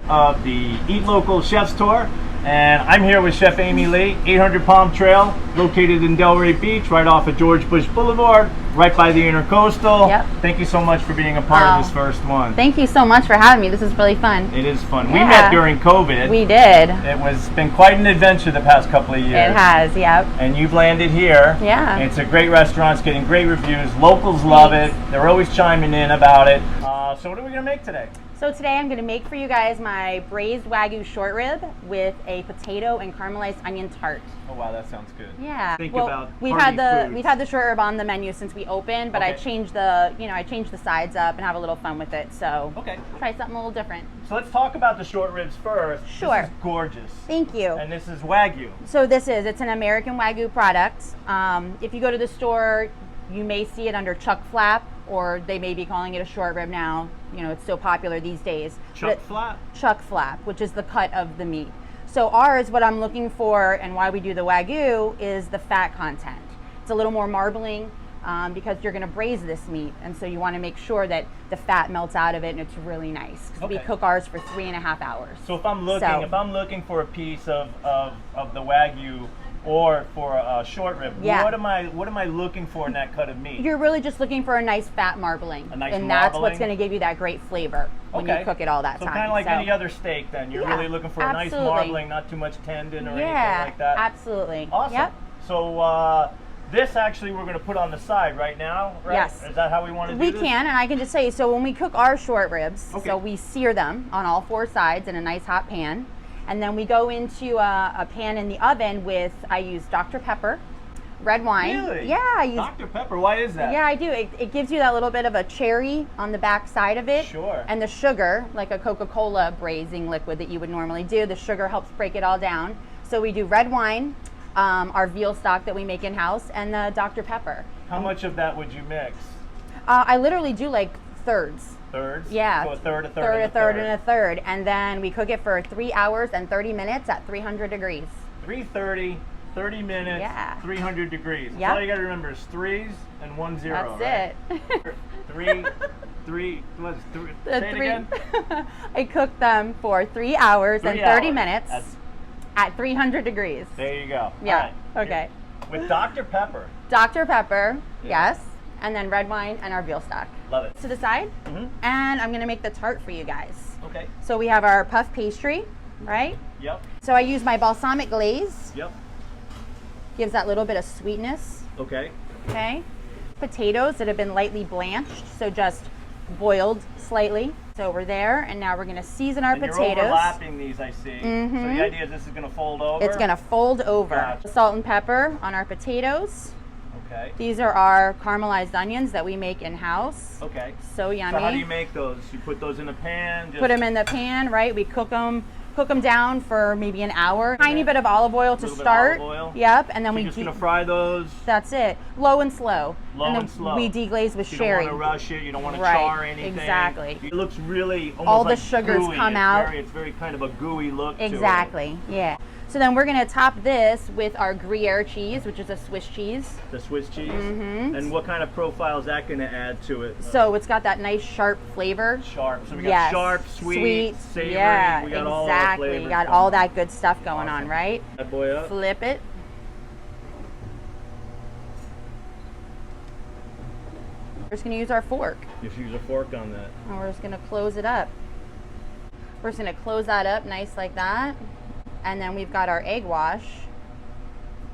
of the Eat Local Chef's Tour, and I'm here with Chef Amy Lee, 800 Palm Trail, located in Delray Beach, right off of George Bush Boulevard, right by the Intercoastal. Yep. Thank you so much for being a part of this first one. Thank you so much for having me. This is really fun. It is fun. We met during COVID. We did. It was been quite an adventure the past couple of years. It has, yep. And you've landed here. Yeah. It's a great restaurant. It's getting great reviews. Locals love it. They're always chiming in about it. So what are we going to make today? So today I'm going to make for you guys my braised Wagyu short rib with a potato and caramelized onion tart. Oh wow, that sounds good. Yeah. Think well, about we've had the short rib on the menu since we opened, but I changed the sides up and have a little fun with it. So try something a little different. So let's talk about the short ribs first. Sure. This is gorgeous. Thank you. And this is Wagyu. So it's an American Wagyu product. If you go to the store, you may see it under chuck flap, or they may be calling it a short rib now. You know, it's so popular these days. Chuck flap? Chuck flap, which is the cut of the meat. So ours, what I'm looking for and why we do the Wagyu is the fat content. It's a little more marbling because you're gonna braise this meat. And so you wanna make sure that the fat melts out of it and it's really nice. Because we cook ours for 3.5 hours. So if I'm looking for a piece of the Wagyu, or for a short rib, what am I looking for in that cut of meat? You're really just looking for a nice fat marbling. And that's what's going to give you that great flavor when you cook it all that time. So kind of like any other steak then. You're really looking for a nice marbling, not too much tendon or anything like that. Absolutely. Awesome. Yep. So this actually we're going to put on the side right now, right? Yes. Is that how we want to do this? We can, and I can just say, so when we cook our short ribs, so we sear them on all 4 sides in a nice hot pan. And then we go into a pan in the oven with, I use Dr. Pepper, red wine. Really? Yeah, I use Dr. Pepper. Why is that? Yeah, I do. It gives you that little bit of a cherry on the back side of it. Sure. And the sugar, like a Coca-Cola braising liquid that you would normally do, the sugar helps break it all down. So we do red wine, our veal stock that we make in-house, and the Dr. Pepper. How much of that would you mix? I literally do like thirds. Thirds? Yeah. So a third, and a third. And then we cook it for 3 hours and 30 minutes at 300 degrees. 330, 30 minutes, 300 degrees. Yep. All you got to remember is 3s and 1 0. That's it. Say it again? I cooked them for 3 hours and 30 minutes at 300 degrees. There you go. Yeah. Right. Okay. With Dr. Pepper. Dr. Pepper, yes. And then red wine and our veal stock. Love it. To the side. And I'm going to make the tart for you guys. Okay. So we have our puff pastry, right? Yep. So I use my balsamic glaze. Yep. Gives that little bit of sweetness. Okay. Okay. Potatoes that have been lightly blanched, so just boiled slightly. So we're there, and now we're going to season our potatoes. You're overlapping these, I see. So the idea is this is going to fold over? It's going to fold over. Gotcha. Salt and pepper on our potatoes. Okay. These are our caramelized onions that we make in-house. Okay. So yummy. So how do you make those? You put those in a pan? Put them in the pan, right? We cook them down for maybe an hour. Tiny bit of olive oil to start. Olive oil? Yep. And then so you're just going to fry those? That's it. Low and slow. Low and slow. We deglaze with sherry. You don't want to rush it. You don't want to char anything. Exactly. It looks really almost all the like sugars gooey. come out. It's very kind of a gooey look to it. Exactly. Yeah. So then we're going to top this with our Gruyere cheese, which is a Swiss cheese. The Swiss cheese? And what kind of profile is that going to add to it? So it's got that nice sharp flavor. Sharp. So we got sharp, sweet, savory. Yeah, we got all exactly. those flavors. We got all that good stuff going on, right? That boy up. Flip it. We're just going to use our fork. Just use a fork on that. And we're just going to close it up. We're just going to close that up nice like that. And then we've got our egg wash.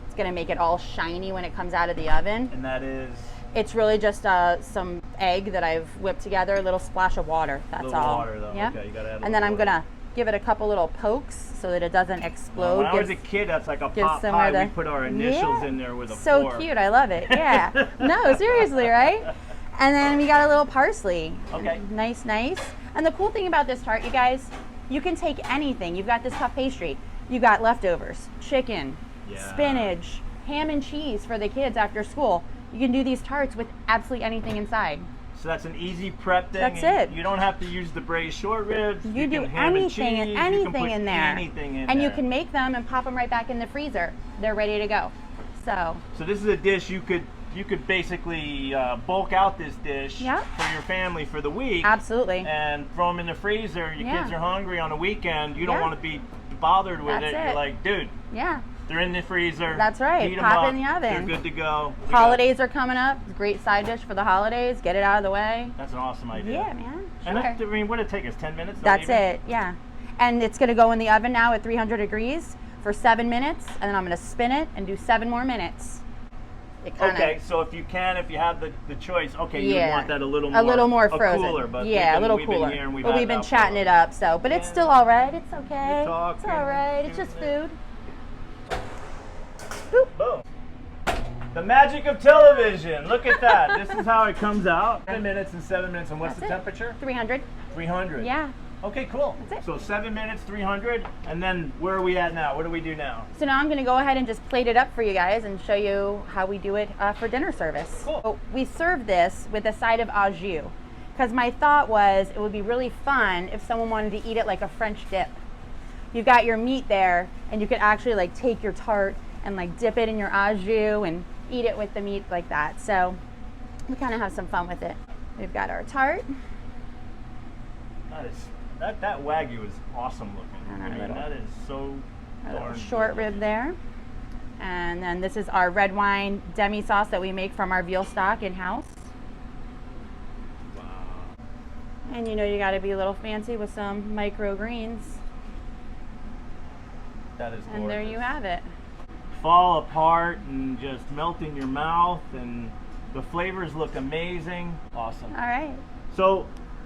It's going to make it all shiny when it comes out of the oven. And that is? It's really just some egg that I've whipped together, a little splash of water. That's all. A little water, though. Yep. Okay, you got to add and then I'm going to give it a couple little pokes so that it doesn't explode. When I was a kid, that's like a pot pie. We put our initials in there with a fork. So cute. I love it. Yeah. No, seriously, right? And then we got a little parsley. Okay. Nice, nice. And the cool thing about this tart, you guys, you can take anything. You've got this puff pastry. You got leftovers, chicken, spinach, ham and cheese for the kids after school. You can do these tarts with absolutely anything inside. So that's an easy prep thing. That's it. You don't have to use the braised short ribs. You do ham anything and cheese. anything in there. Anything in and there. you can make them and pop them right back in the freezer. They're ready to go. So this is a dish you could you could basically bulk out this dish Yep. for your family for the week. Absolutely. And throw them in the freezer. Your Yeah. kids are hungry on a weekend. You don't Yeah. want to be bothered with That's it. it. You're like, dude, Yeah. they're in the freezer. That's right. Heat 'em Pop up, in the oven. They're good to go. We got- Holidays are coming up. Great side dish for the holidays. Get it out of the way. That's an awesome idea. Yeah, man. And Sure. that, I mean, what did it take us? 10 minutes? Not That's even? it. Yeah. And it's going to go in the oven now at 300 degrees for 7 minutes, and then I'm going to spin it and do 7 more minutes. It kinda, Okay, so if you have the choice, okay, you want that a little more frozen. cooler, but yeah, a little we've cooler. Been here and But we've been chatting it up, so but it's Yeah. still all right. It's okay. You're talking, It's all right. It's just shooting food. Boop. Boom. The magic of television. Look at that. This is how it comes out. 10 minutes and 7 minutes. And what's That's the it. temperature? 300. 300. Yeah. Okay, cool. That's it. So 7 minutes, 300. And then where are we at now? What do we do now? So now I'm going to go ahead and just plate it up for you guys and show you how we do it for dinner service. Cool. So we serve this with a side of au jus because my thought was it would be really fun if someone wanted to eat it like a French dip. You've got your meat there and you could actually like take your tart and like dip it in your au jus and eat it with the meat like that. So we kind of have some fun with it. We've got our tart. That Wagyu is awesome looking. I mean, little- that is so A little darn short good. rib there. And then this is our red wine demi sauce that we make from our veal stock in-house. Wow. And you know you got to be a little fancy with some microgreens. That is gorgeous. And there you have it. Fall apart and just melt in your mouth, and the flavors look amazing. Awesome. All right. So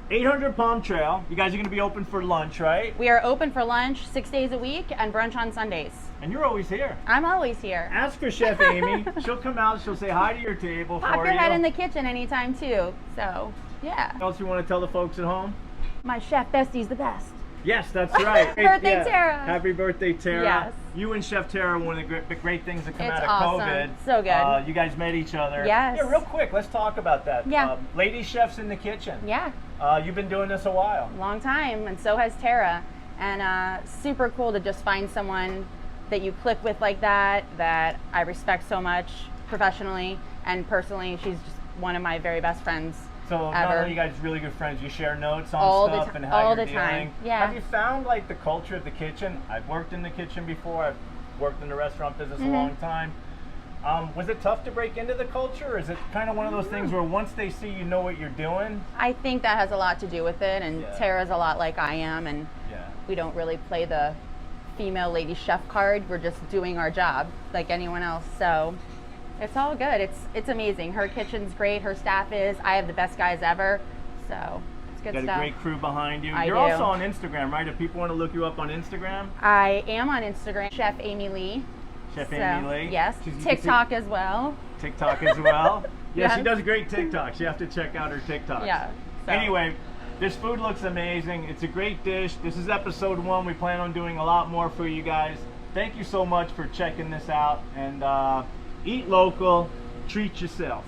800 Palm Trail, you guys are going to be open for lunch, right? We are open for lunch 6 days a week and brunch on Sundays. And you're always here. I'm always here. Ask for Chef Amy. She'll come out, she'll say hi to your table Pop for your you. head in the kitchen anytime too. So, yeah. What else you want to tell the folks at home? My chef bestie's the best. Yes, that's right. Birthday, Tara. Happy birthday, Tara. Yes. You and Chef Tara are one of the great things that come It's out of awesome. COVID. So good. You guys met each other. Yes. Yeah, real quick, let's talk about that. Yeah. Lady chefs in the kitchen. Yeah. You've been doing this a while. Long time, and so has Tara. And super cool to just find someone that you click with like that I respect so much professionally and personally. She's just one of my very best friends. So not ever. only you guys really good friends, you share notes on All the stuff ti- and how all you're the time. dealing. Yeah. Have you found like the culture of the kitchen? I've worked in the kitchen before. I've worked in the restaurant business Mm-hmm. a long time. Was it tough to break into the culture? Or is it kind of one of those things where once they see you know what you're doing? I think that has a lot to do with it, and Yeah. Tara's a lot like I am, and Yeah. we don't really play the female lady chef card. We're just doing our job like anyone else. So it's all good. It's amazing. Her kitchen's great. Her staff is. I have the best guys ever. So it's good Got stuff. a great crew behind you. I You're do. also on Instagram, right? If people want to look you up on Instagram, I am on Instagram, Chef Amy Lee. Chef So, Amy Lee. Yes. You can see TikTok as well. TikTok as well. Yeah, she Yes. does great TikToks. You have to check out her TikToks. Yeah. So. Anyway, this food looks amazing. It's a great dish. This is episode 1. We plan on doing a lot more for you guys. Thank you so much for checking this out. And eat local, treat yourself.